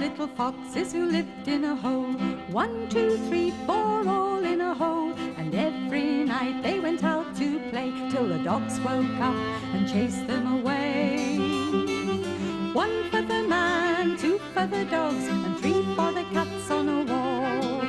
little foxes who lived in a hole. 1, 2, 3, 4, all in a hole. And every night they went out to play till the dogs woke up and chased them away. 1 for the man, 2 for the dogs, and 3 for the cats on a wall.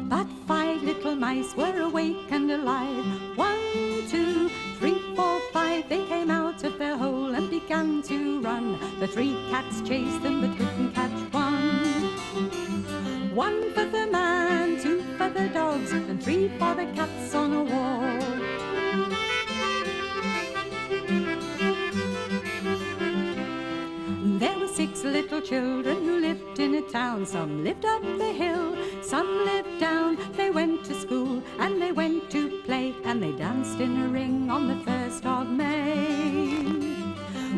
But 5 little mice were awake and alive. 1, 2, 3, 4, 5, they came out of their hole and began to run. The 3 cats chased them but couldn't catch one. 1 for the man, 2 for the dogs, and 3 for the cats on a wall. There were 6 little children who lived in a town. Some lived up the hill, some lived down. They went to school and they went to play, and they danced in a ring on the 1st of May.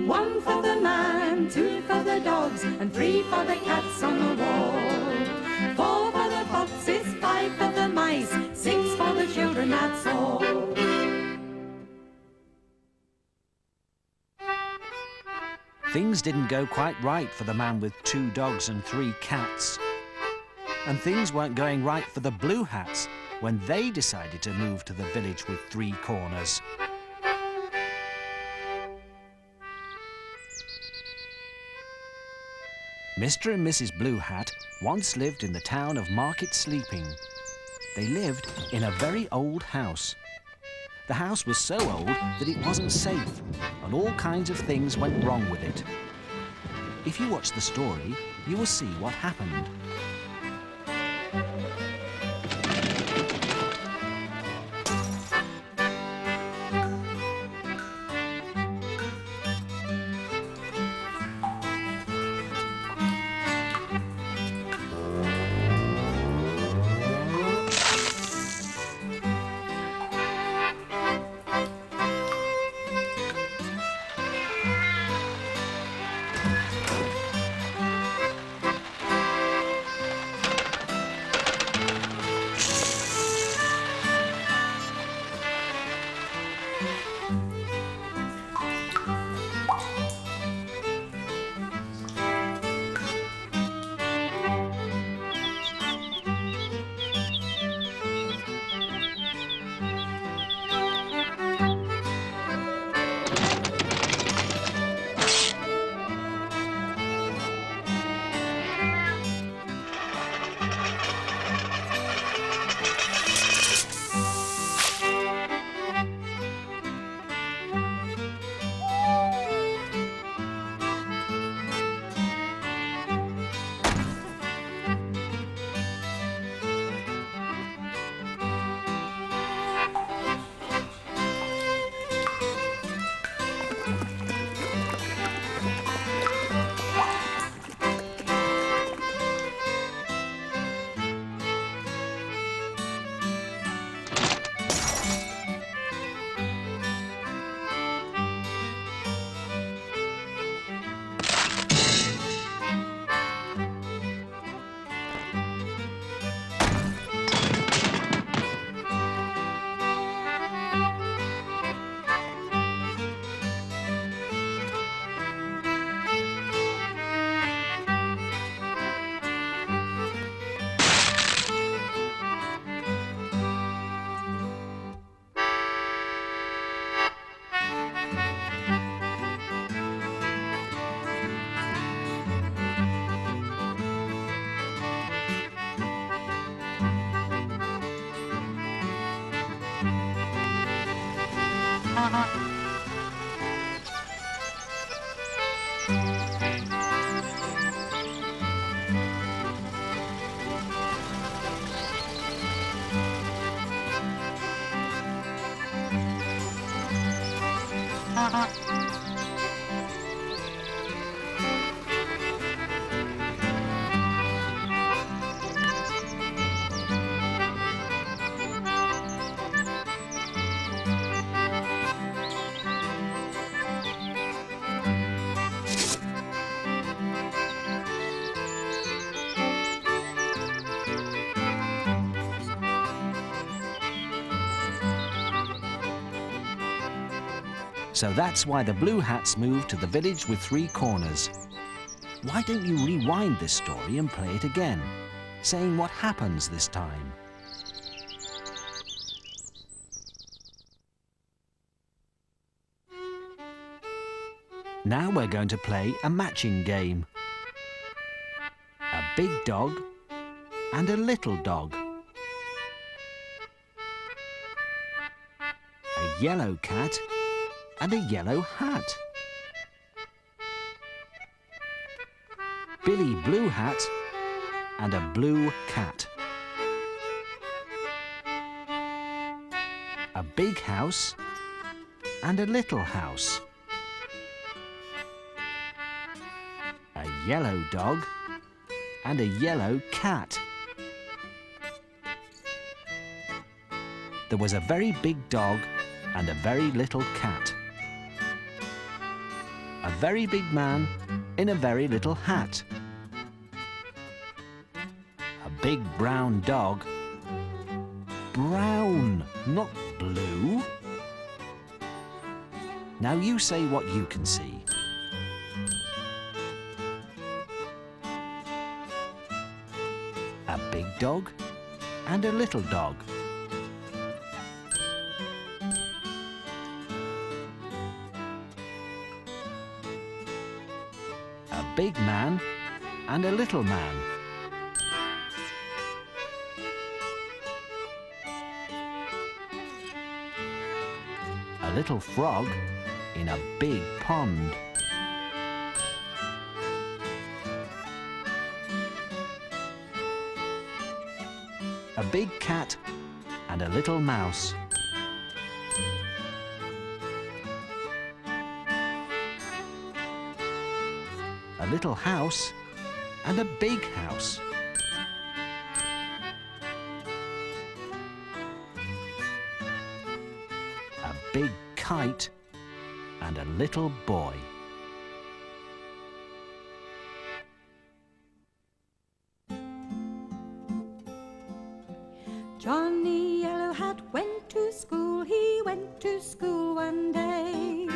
1 for the man, 2 for the dogs, and 3 for the cats on the wall. 4 for the foxes, 5 for the mice, 6 for the children, that's all. Things didn't go quite right for the man with 2 dogs and 3 cats. And things weren't going right for the Blue Hats when they decided to move to the village with 3 corners. Mr. and Mrs. Blue Hat once lived in the town of Market Sleeping. They lived in a very old house. The house was so old that it wasn't safe, and all kinds of things went wrong with it. If you watch the story, you will see what happened. So that's why the Blue Hats moved to the village with 3 corners. Why don't you rewind this story and play it again, saying what happens this time? Now we're going to play a matching game. A big dog and a little dog. A yellow cat and a yellow hat. Billy Blue Hat and a blue cat. A big house and a little house. A yellow dog and a yellow cat. There was a very big dog and a very little cat. A very big man in a very little hat. A big brown dog. Brown, not blue. Now you say what you can see. A big dog and a little dog. A big man and a little man. A little frog in a big pond. A big cat and a little mouse. A little house and a big house. A big kite and a little boy. Johnny Yellow Hat went to school, he went to school one day.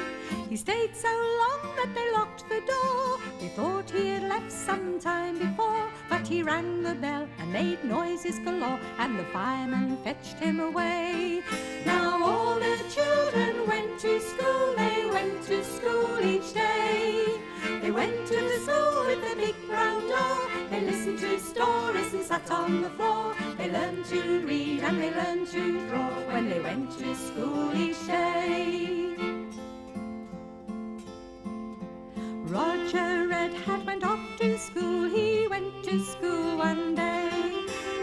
He stayed so long that they locked the door. They thought he had left some time before, but he rang the bell and made noises galore, and the fireman fetched him away. Now all the children went to school, they went to school each day. They went to the school with the big brown door. They listened to stories and sat on the floor. They learned to read and they learned to draw when they went to school each day. Roger Red Hat went off to school, he went to school one day.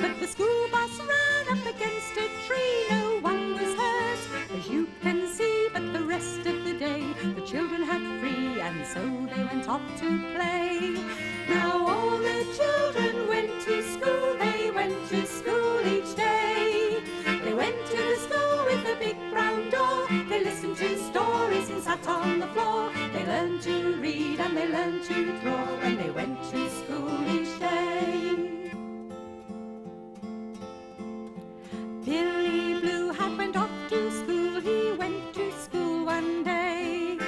But the school bus ran up against a tree, no one was hurt, as you can see. But the rest of the day the children had free, and so they went off to play. Now all the children went to school, they went to school each day. They went to the school with the big brown door. They listened to stories and sat on the floor. They learned to read and they learned to draw when they went to school each day. Billy Blue Hat went off to school, he went to school one day.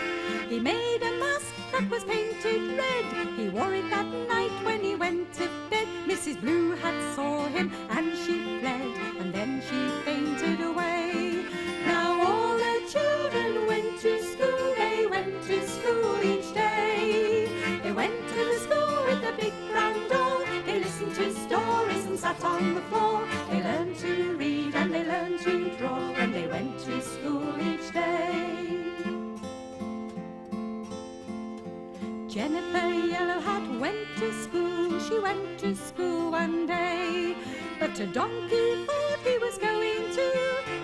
He made a mask that was painted red, he wore it that night when he went to bed. Mrs. Blue Hat saw him and she fled, and then she fainted away. Now all the children went to school, they went to school each day. They went to the school with the big brown door. They listened to stories and sat on the floor. They learned to read and they learned to draw when they went to school each day. Jennifer Yellow Hat went to school, she went to school one day. But a donkey thought he was going too.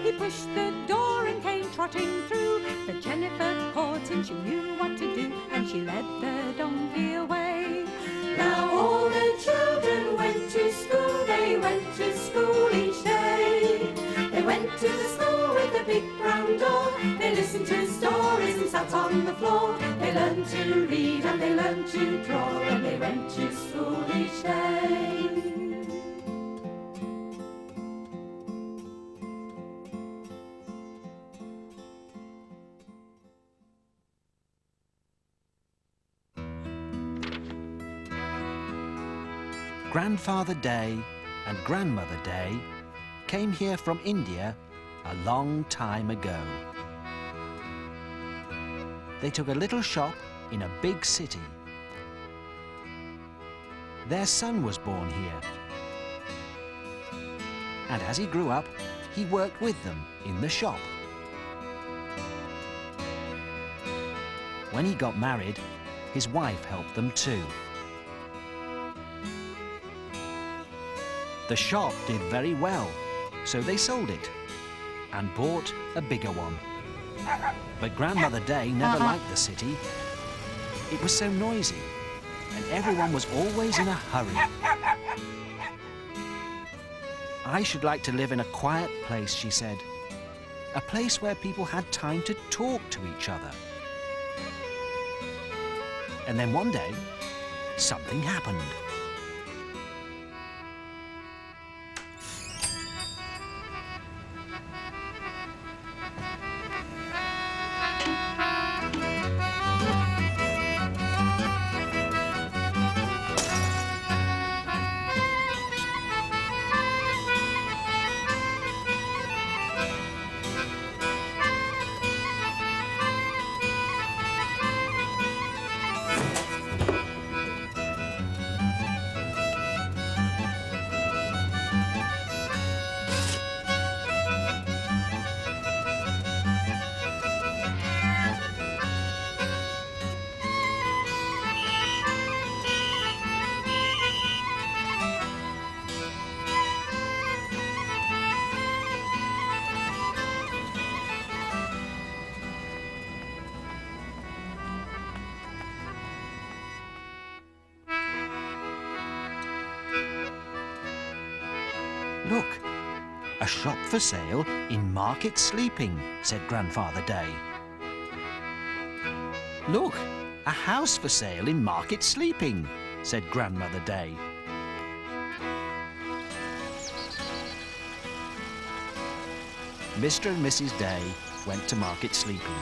He pushed the door and came trotting through. But Jennifer caught him, she knew what to do, and she led the donkey away. Now all the children went to school, they went to school each day. They went to the school with the big brown door. They listened to stories and sat on the floor. They learned to read and they learned to draw, and they went to school each day. Grandfather Day and Grandmother Day came here from India a long time ago. They took a little shop in a big city. Their son was born here. And as he grew up, he worked with them in the shop. When he got married, his wife helped them too. The shop did very well, so they sold it and bought a bigger one. But Grandmother Day never liked the city. It was so noisy, and everyone was always in a hurry. I should like to live in a quiet place, she said. A place where people had time to talk to each other. And then one day, something happened. Look, a shop for sale in Market Sleeping, said Grandfather Day. Look, a house for sale in Market Sleeping, said Grandmother Day. Mr. and Mrs. Day went to Market Sleeping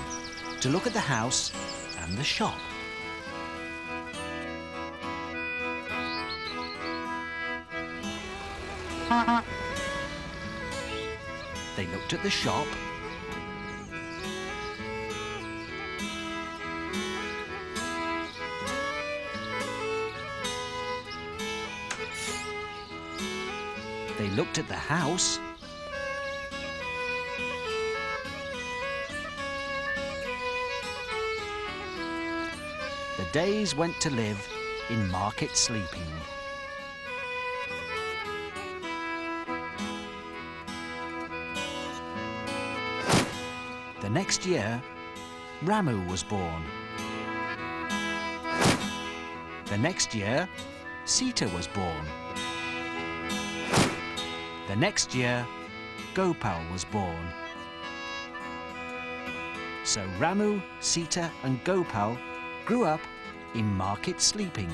to look at the house and the shop. They looked at the shop, they looked at the house, the Days went to live in Market Sleeping. The next year, Ramu was born. The next year, Sita was born. The next year, Gopal was born. So Ramu, Sita and Gopal grew up in Market Sleeping.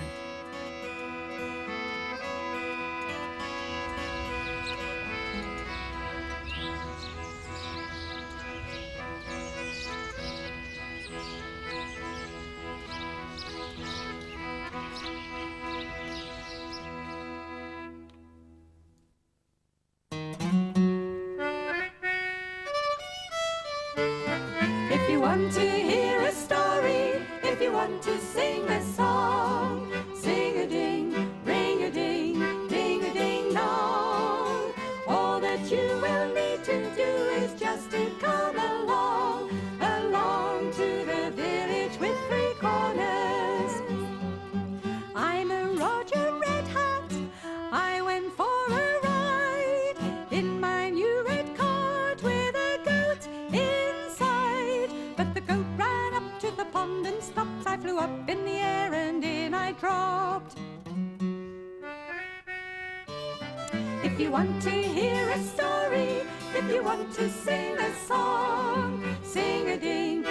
If you want to hear a story, if you want to sing a song, sing-a-ding, ring-a-ding, ding-a-ding-dong. All that you will need to do is just to come along, along to the village with three corners. I'm a Roger Red Hat, I went for a ride in my new red cart with a goat inside. But the goat ran up to the pond and stopped. I flew up in the air and in I dropped. If you want to hear a story, if you want to sing a song, sing-a-ding,